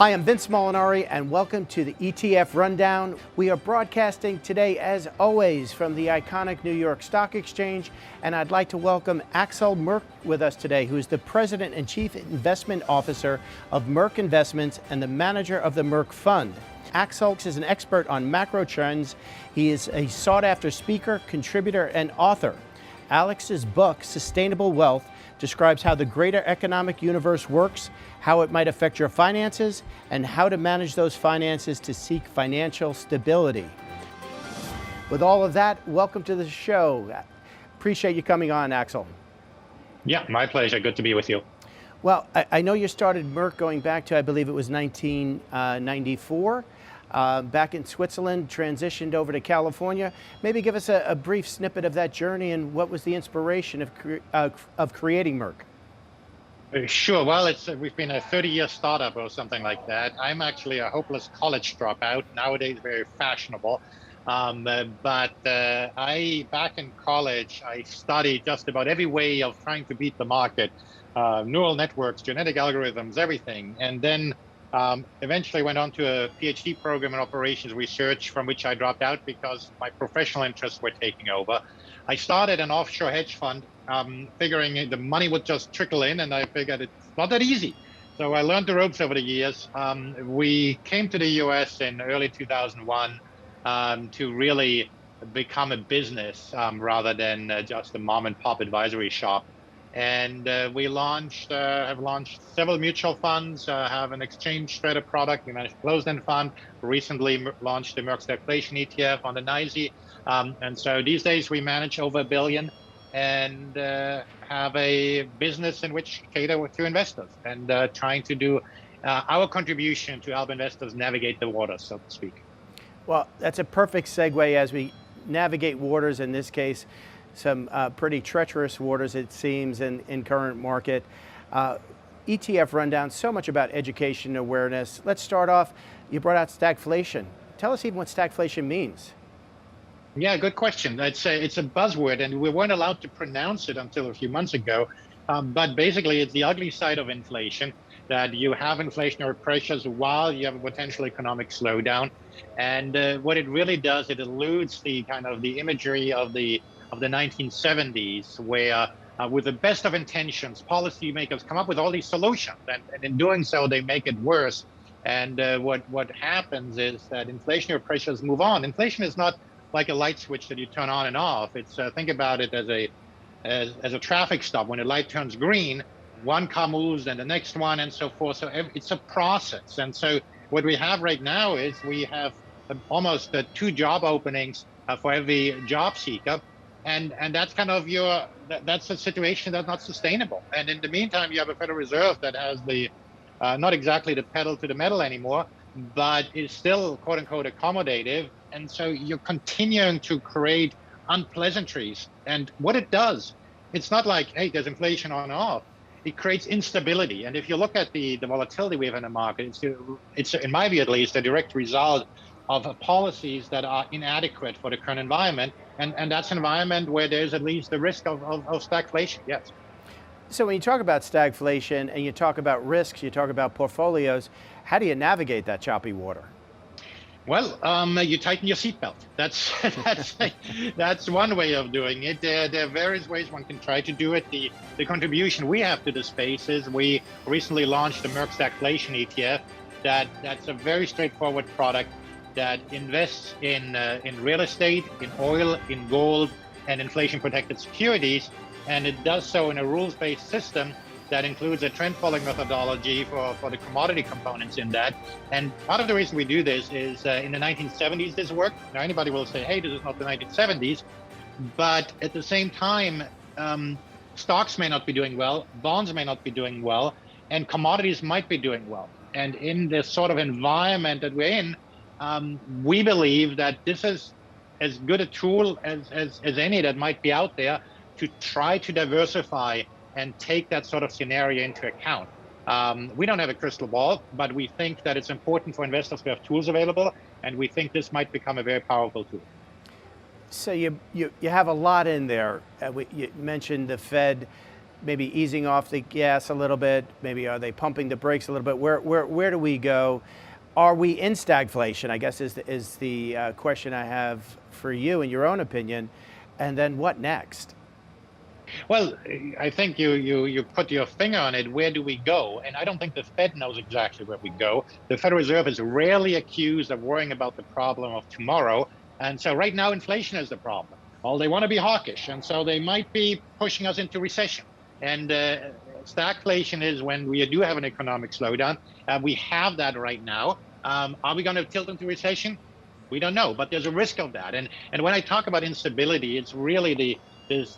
Hi, I'm Vince Molinari, and welcome to the ETF Rundown. We are broadcasting today, as always, from the iconic New York Stock Exchange, and I'd like to welcome Axel Merk with us today, who is the President and Chief Investment Officer of Merk Investments and the manager of the Merk Fund. Axel is an expert on macro trends. He is a sought-after speaker, contributor, and author. Alex's book, Sustainable Wealth, describes how the greater economic universe works, how it might affect your finances, and how to manage those finances to seek financial stability. With all of that, welcome to the show. Appreciate you coming on, Axel. Yeah, my pleasure. Good to be with you. Well, I know you started Merck going back to, I believe it was 1994. Back in Switzerland, transitioned over to California. Maybe give us a brief snippet of that journey and what was the inspiration of creating Merck? Sure. Well, we've been a 30-year startup or something like that. I'm actually a hopeless college dropout, nowadays very fashionable. Back in college, I studied just about every way of trying to beat the market, neural networks, genetic algorithms, everything. And then eventually went on to a PhD program in operations research, from which I dropped out because my professional interests were taking over. I started an offshore hedge fund, figuring the money would just trickle in, and I figured it's not that easy. So I learned the ropes over the years. We came to the US in early 2001 to really become a business rather than just a mom and pop advisory shop. And we have launched several mutual funds, have an exchange traded product. We managed a closed-end fund, recently launched the Merk stagflation ETF on the NYSE. And so these days we manage over $1 billion and have a business in which cater to investors and trying to do our contribution to help investors navigate the waters, so to speak. Well, that's a perfect segue as we navigate waters, in this case, some pretty treacherous waters, it seems, in current market. ETF Rundown, so much about education and awareness. Let's start off, you brought out stagflation. Tell us even what stagflation means. Yeah, good question. It's a buzzword, and we weren't allowed to pronounce it until a few months ago. But basically, it's the ugly side of inflation, that you have inflationary pressures while you have a potential economic slowdown. And what it really does, it eludes the kind of the imagery of the 1970s, where with the best of intentions, policymakers come up with all these solutions, and in doing so, they make it worse. And what happens is that inflationary pressures move on. Inflation is not like a light switch that you turn on and off. It's think about it as a traffic stop. When a light turns green, one car moves and the next one and so forth. So it's a process. And so what we have right now is we have almost 2 job openings for every job seeker. And that's kind of that's a situation that's not sustainable. And in the meantime, you have a Federal Reserve that has not exactly the pedal to the metal anymore, but is still quote unquote accommodative. And so you're continuing to create unpleasantries. And what it does, it's not like, hey, there's inflation on and off. It creates instability. And if you look at the volatility we have in the market, it's in my view at least, a direct result of policies that are inadequate for the current environment. And that's an environment where there's at least the risk of stagflation, yes. So when you talk about stagflation and you talk about risks, you talk about portfolios, how do you navigate that choppy water? Well, you tighten your seatbelt. That's one way of doing it. There are various ways one can try to do it. The contribution we have to the space is we recently launched the Merk stagflation ETF. That's a very straightforward product that invests in real estate, in oil, in gold, and inflation-protected securities, and it does so in a rules-based system that includes a trend-following methodology for the commodity components in that. And part of the reason we do this is in the 1970s this worked. Now anybody will say, hey, this is not the 1970s, but at the same time, stocks may not be doing well, bonds may not be doing well, and commodities might be doing well. And in this sort of environment that we're in, we believe that this is as good a tool as any that might be out there to try to diversify and take that sort of scenario into account. We don't have a crystal ball, but we think that it's important for investors to have tools available, and we think this might become a very powerful tool. So you have a lot in there. You mentioned the Fed maybe easing off the gas a little bit? Maybe are they pumping the brakes a little bit? Where do we go? Are we in stagflation? I guess is the question I have for you in your own opinion. And then what next? Well, I think you put your finger on it. Where do we go? And I don't think the Fed knows exactly where we go. The Federal Reserve is rarely accused of worrying about the problem of tomorrow. And so right now, inflation is the problem. Well, they want to be hawkish, and so they might be pushing us into recession. And stagflation is when we do have an economic slowdown. We have that right now. Are we going to tilt into recession? We don't know, but there's a risk of that. And when I talk about instability, it's really this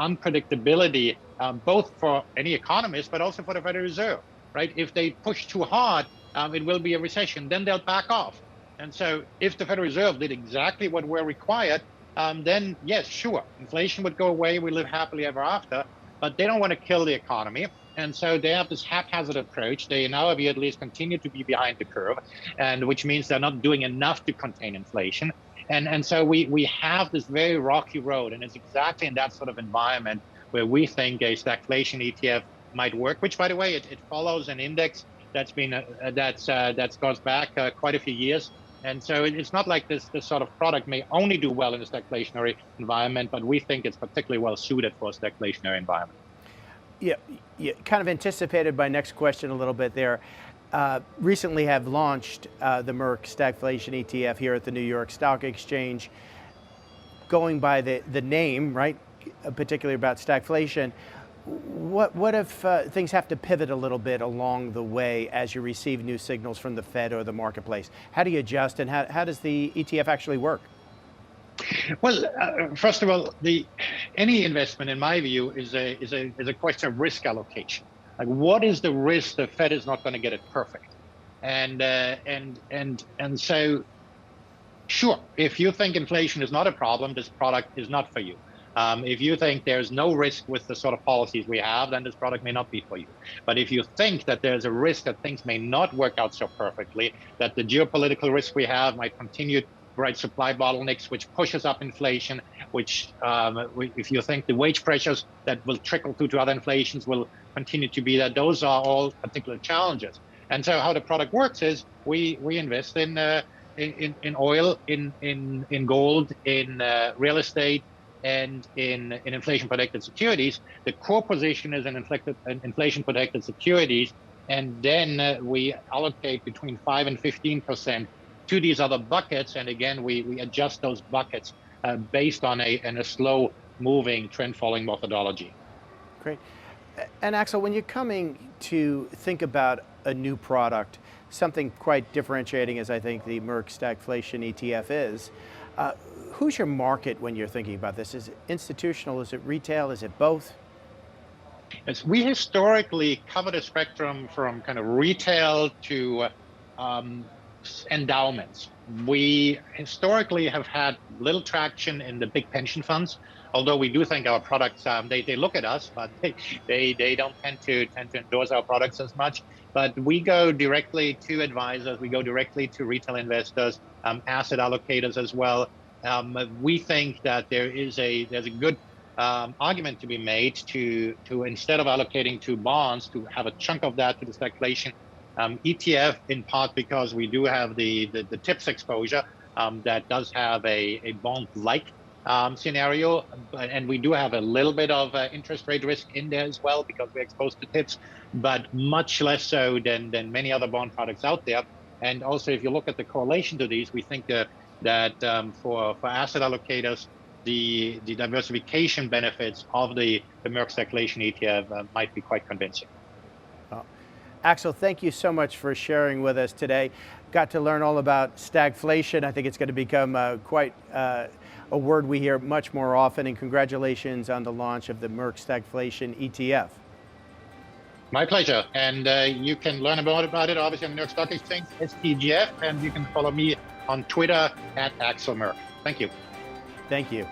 unpredictability, both for any economist, but also for the Federal Reserve, right? If they push too hard, it will be a recession. Then they'll back off. And so if the Federal Reserve did exactly what we're required, then yes, sure, inflation would go away. We live happily ever after. But they don't want to kill the economy. And so they have this haphazard approach. They, in our view, at least continue to be behind the curve, and which means they're not doing enough to contain inflation. And so we have this very rocky road, and it's exactly in that sort of environment where we think a stagflation ETF might work. Which, by the way, it follows an index that's been that goes back quite a few years. And so it's not like this sort of product may only do well in a stagflationary environment, but we think it's particularly well suited for a stagflationary environment. Yeah, you kind of anticipated my next question a little bit there. Recently have launched the Merck stagflation ETF here at the New York Stock Exchange, going by the name, right, particularly about stagflation. What if things have to pivot a little bit along the way as you receive new signals from the Fed or the marketplace? How do you adjust, and how does the ETF actually work? Well, first of all, any investment, in my view, is a question of risk allocation. Like, what is the risk the Fed is not going to get it perfect? And so, sure, if you think inflation is not a problem, this product is not for you. If you think there's no risk with the sort of policies we have, then this product may not be for you. But if you think that there's a risk that things may not work out so perfectly, that the geopolitical risk we have might continue, right, supply bottlenecks, which pushes up inflation, which if you think the wage pressures that will trickle through to other inflations will continue to be that, those are all particular challenges. And so how the product works is we invest in oil, in gold, in real estate, and in inflation-protected securities. The core position is in inflation-protected securities, and then we allocate between 5 and 15% to these other buckets. And again, we adjust those buckets based on a slow-moving, trend-following methodology. Great. And Axel, when you're coming to think about a new product, something quite differentiating as I think the Merck stagflation ETF is, who's your market when you're thinking about this? Is it institutional? Is it retail? Is it both? Yes, we historically covered a spectrum from kind of retail to endowments. We historically have had little traction in the big pension funds, although we do think our products, they look at us, but they don't tend to endorse our products as much. But we go directly to advisors, we go directly to retail investors, asset allocators as well. We think that there's a good argument to be made to instead of allocating to bonds, to have a chunk of that to the stagflation ETF, in part because we do have the TIPS exposure that does have a bond-like scenario, and we do have a little bit of interest rate risk in there as well because we're exposed to TIPS, but much less so than many other bond products out there. And also, if you look at the correlation to these, we think that for asset allocators, the diversification benefits of the Merck stagflation ETF might be quite convincing. Axel, thank you so much for sharing with us today. Got to learn all about stagflation. I think it's going to become quite a word we hear much more often, and congratulations on the launch of the Merck stagflation ETF. My pleasure. And you can learn about it obviously on the New York Stock Exchange, STGF, and you can follow me on Twitter at Axel Merk. Thank you. Thank you.